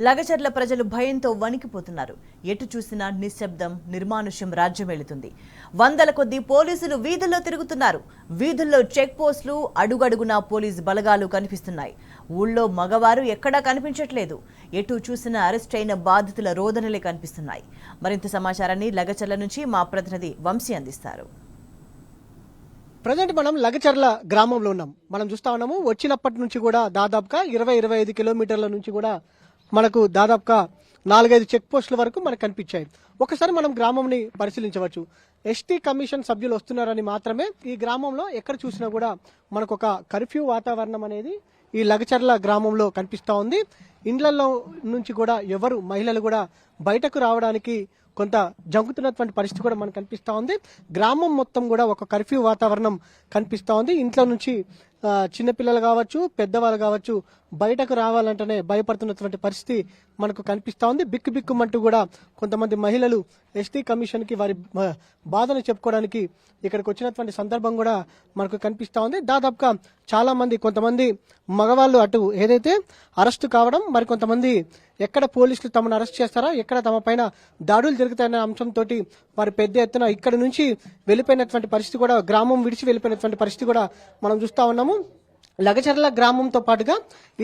లగచర్ల ప్రజలు భయంతో వణికిపోతున్నారు. ఎటు చూసినా నిశ్శబ్దం, నిర్మానుష్యం రాజ్యమేలుతుంది. వందల కొద్ది పోలీసులు వీధుల్లో తిరుగుతున్నారు. వీధుల్లో చెక్ పోస్టులు, అడుగడుగునా పోలీసు బలగాలు కనిపిస్తున్నాయి. ఊళ్ళో మగవారు ఎక్కడా కనిపించట్లేదు. ఎటు చూసినా అరెస్ట్ అయిన బాధితుల రోదనలే కనిపిస్తున్నాయి. మరింత సమాచారాన్ని లగచర్ల నుంచి మా ప్రతినిధి వంశీ అందిస్తారు. ప్రజెంట్ మనం లగచర్ల గ్రామంలో ఉన్నాం. మనం చూస్తా ఉన్నాము వచ్చినప్పటి నుంచి కూడా దాదాపుగా 20-25 కిలోమీటర్ల నుంచి కూడా మనకు దాదాపుగా 4-5 చెక్ పోస్టుల వరకు మనకు కనిపించాయి. ఒకసారి మనం గ్రామంని పరిశీలించవచ్చు. ఎస్టీ కమిషన్ సభ్యులు వస్తున్నారని మాత్రమే ఈ గ్రామంలో ఎక్కడ చూసినా కూడా మనకు ఒక కర్ఫ్యూ వాతావరణం అనేది ఈ లగచర్ల గ్రామంలో కనిపిస్తూ ఉంది. ఇండ్లలో నుంచి కూడా ఎవరు మహిళలు కూడా బయటకు రావడానికి కొంత జంకుతున్నటువంటి పరిస్థితి కూడా మనకు కనిపిస్తూ ఉంది. గ్రామం మొత్తం కూడా ఒక కర్ఫ్యూ వాతావరణం కనిపిస్తూ ఉంది. ఇంట్లో నుంచి చిన్నపిల్లలు కావచ్చు, పెద్దవాళ్ళు కావచ్చు, బయటకు రావాలంటేనే భయపడుతున్నటువంటి పరిస్థితి మనకు కనిపిస్తూ ఉంది. బిక్కుబిక్కుమంటూ కూడా కొంతమంది మహిళలు ఎస్టీ కమిషన్కి వారి బాధను చెప్పుకోవడానికి ఇక్కడికి వచ్చినటువంటి సందర్భం కూడా మనకు కనిపిస్తూ ఉంది. దాదాపుగా చాలా మంది, కొంతమంది మగవాళ్ళు అటు ఏదైతే అరెస్టు కావడం, మరి కొంతమంది ఎక్కడ పోలీసులు తమను అరెస్ట్ చేస్తారా, ఎక్కడ తమ పైన దాడులు జరుగుతాయనే అంశంతో వారి పెద్ద ఎత్తున ఇక్కడ నుంచి వెళ్ళిపోయినటువంటి పరిస్థితి కూడా, గ్రామం విడిచి వెళ్ళిపోయినటువంటి పరిస్థితి కూడా మనం చూస్తా ఉన్నాము. లగచర్ల గ్రామంతో పాటుగా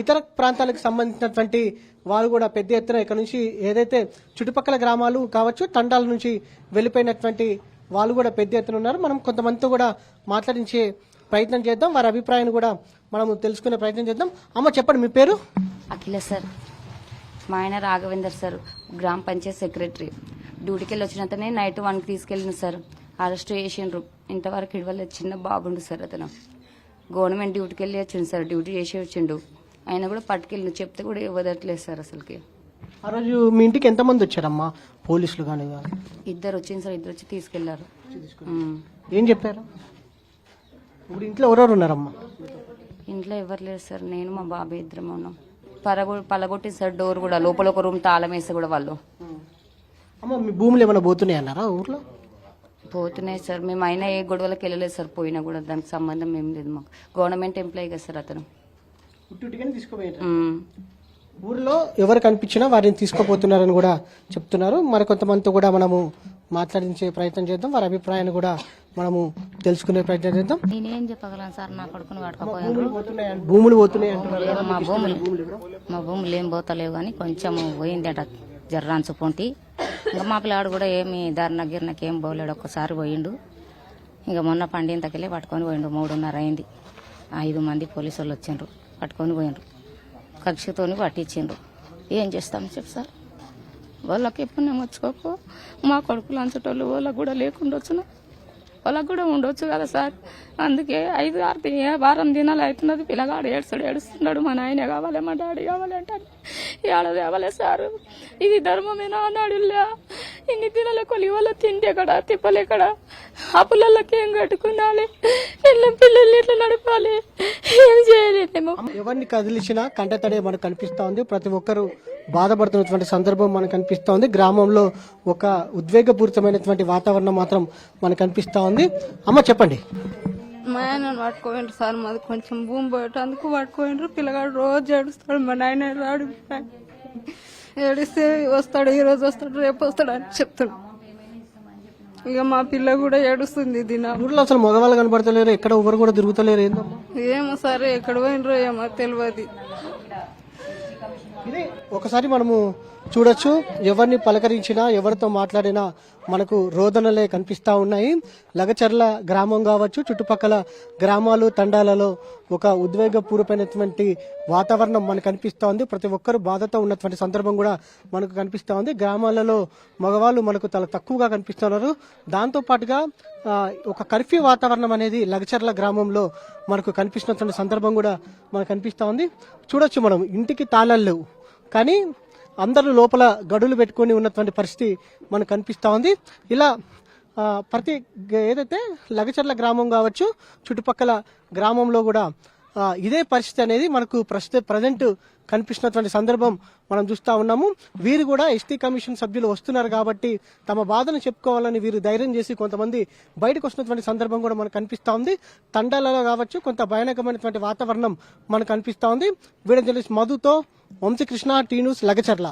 ఇతర ప్రాంతాలకు సంబంధించినటువంటి వాళ్ళు కూడా పెద్ద ఎత్తున ఇక్కడ నుంచి ఏదైతే చుట్టుపక్కల గ్రామాలు కావచ్చు, తండాల నుంచి వెళ్ళిపోయినటువంటి వాళ్ళు కూడా పెద్ద ఎత్తున ఉన్నారు. మనం కొంతమందితో కూడా మాట్లాడించే ప్రయత్నం చేద్దాం, వారి అభిప్రాయాన్ని కూడా మనం తెలుసుకునే ప్రయత్నం చేద్దాం. అమ్మ చెప్పండి, మీ పేరు? అఖిల సార్. మా ఆయన రాఘవేందర్ సార్, గ్రామ పంచాయత్ సెక్రటరీ. డ్యూటీకి వెళ్ళి వచ్చినంతనే నైట్ 1కి తీసుకెళ్ళిన సార్. అరెస్ట్ చేసిండ్రు. ఇంతవరకు ఇవ్వలేదు. చిన్న బాబుండు సార్. అతను గవర్నమెంట్ డ్యూటీకి వెళ్ళి వచ్చిండు సార్. డ్యూటీ చేసి వచ్చిండు. ఆయన కూడా పట్టుకెళ్ళి చెప్తే కూడా ఇవ్వదట్లేదు సార్. అసలుకి ఆ రోజు మీ ఇంటికి ఎంతమంది వచ్చారమ్మా పోలీసులు? కానీ ఇద్దరు వచ్చింది సార్. ఇద్దరు వచ్చి తీసుకెళ్లారు. ఏం చెప్పారు? ఇప్పుడు ఇంట్లో ఎవరెవరు ఉన్నారమ్మా? ఇంట్లో ఎవరు లేరు సార్. నేను మా బాబాయ్ ఇద్దరం ఉన్నాం. పలగొట్టింది సార్ డోర్ కూడా. లోపల ఒక రూమ్ తాళం వేస్తే కూడా వాళ్ళు. అమ్మ, మీ భూములు ఏమైనా పోతున్నాయి అన్నారా ఊర్లో? పోతున్నాయి సార్. మేము అయినా ఏ గొడవలకు వెళ్ళలేదు సార్. పోయినా కూడా దానికి సంబంధం ఏం లేదు మాకు. గవర్నమెంట్ ఎంప్లాయీ కదా సార్ అతను. ఊర్లో ఎవరు కనిపించినా వారిని తీసుకుపోతున్నారని కూడా చెప్తున్నారు. మరి కొంతమందితో కూడా మనము మాట్లాడించే ప్రయత్నం చేద్దాం, వారి అభిప్రాయాన్ని కూడా మనము తెలుసుకునే ప్రయత్నం చేద్దాం. నేనేం చెప్పగలను సార్, నా కొడుకుని పట్టుకపోయాను. భూములు పోతున్నాయి అంటున్నారు. మా భూములు ఏం పోతలేవు కానీ కొంచెం పోయిందట జర్రాన్సు పొంటి. ఇంకా మా పిల్లాడు కూడా ఏమి ధర్న గిర్నకి ఏం పోలేడు. ఒక్కసారి పోయిండు. ఇంకా మొన్న పండింతకెళ్ళి పట్టుకొని పోయిండు. 3:30 అయింది. 5 మంది పోలీసు వాళ్ళు వచ్చిండ్రు, పట్టుకొని పోయిండ్రు. కక్షతోని పట్టించిండ్రు. ఏం చేస్తాం చెప్పు సార్. వాళ్ళకి పుణ్యం వచ్చుకోకు. మా కొడుకులు అంచటోళ్ళు వాళ్ళకు కూడా లేకుండా వచ్చును. వాళ్ళకు కూడా ఉండొచ్చు కదా సార్. అందుకే 5-6 వారం దినాలు అవుతున్నది. పిల్లగాడు ఏడుస్తున్నాడు. మా నాయన కావాలి, మా డాడీ కావాలి అంటారు. ఏడాది కావాలి సార్. ఇది ధర్మమేనా అన్నాడు. ఇన్ని దినాల కొలి వాళ్ళ తిండి ఎక్కడ, తిప్పలేక్కడ. ఆ పిల్లలకి ఏం కట్టుకున్నాలి, పిల్లల్ని ఇట్లా నడపాలి, ఏం చేయలేము. ఎవరిని కదిలించినా కంటతడే మనకు కనిపిస్తా ఉంది. ప్రతి ఒక్కరు బాధపడుతున్నటువంటి సందర్భం మనకు కనిపిస్తా ఉంది. గ్రామంలో ఒక ఉద్వేగపూరితమైనటువంటి వాతావరణం మాత్రం మనకు కనిపిస్తా ఉంది. అమ్మ చెప్పండి. మా ఆయన పట్టుకోండి సార్. మాది కొంచెం భూమి పోయేటందుకు పట్టుకోండ్రు. పిల్లగాడు రోజు ఏడుస్తాడు. మా నాయన రాడు. ఏడిస్తే వస్తాడు, ఈ రోజు వస్తాడు, రేపు వస్తాడు అని చెప్తాడు. ఇక మా పిల్ల కూడా ఏడుస్తుంది. ఊర్లో అసలు మగవాళ్ళు కనబడతలేరు, ఎక్కడ ఎవరు కూడా తిరుగుతలేరు. ఏమో సార్, ఎక్కడ పోయినరో ఏమో తెలియదు. ఇది ఒకసారి మనము చూడొచ్చు. ఎవరిని పలకరించినా, ఎవరితో మాట్లాడినా మనకు రోదనలే కనిపిస్తా ఉన్నాయి. లగచర్ల గ్రామం కావచ్చు, చుట్టుపక్కల గ్రామాలు, తండాలలో ఒక ఉద్వేగపూర్వమైనటువంటి వాతావరణం మనకు కనిపిస్తూ ఉంది. ప్రతి ఒక్కరు బాధతో ఉన్నటువంటి సందర్భం కూడా మనకు కనిపిస్తూ ఉంది. గ్రామాలలో మగవాళ్ళు మనకు చాలా తక్కువగా కనిపిస్తున్నారు. దాంతో పాటుగా ఒక కర్ఫ్యూ వాతావరణం అనేది లగచర్ల గ్రామంలో మనకు కనిపిస్తున్నటువంటి సందర్భం కూడా మనకు కనిపిస్తూ ఉంది. చూడొచ్చు, మనం ఇంటికి తాళాలు లేవు కానీ అందరూ లోపల గడులు పెట్టుకుని ఉన్నటువంటి పరిస్థితి మనకు కనిపిస్తూ ఉంది. ఇలా ప్రతి ఏదైతే లగచర్ల గ్రామం కావచ్చు, చుట్టుపక్కల గ్రామంలో కూడా ఇదే పరిస్థితి అనేది మనకు ప్రజెంట్ కనిపిస్తున్నటువంటి సందర్భం మనం చూస్తూ ఉన్నాము. వీరు కూడా ఎస్టీ కమిషన్ సభ్యులు వస్తున్నారు కాబట్టి తమ బాధను చెప్పుకోవాలని వీరు ధైర్యం చేసి కొంతమంది బయటకు వస్తున్నటువంటి సందర్భం కూడా మనకు కనిపిస్తూ ఉంది. తండాలలో కావచ్చు కొంత భయానకమైనటువంటి వాతావరణం మనకు కనిపిస్తూ ఉంది. వీడియో జర్నలిస్ట్ మధుతో వంశీకృష్ణ, టీ న్యూస్, లగచర్ల.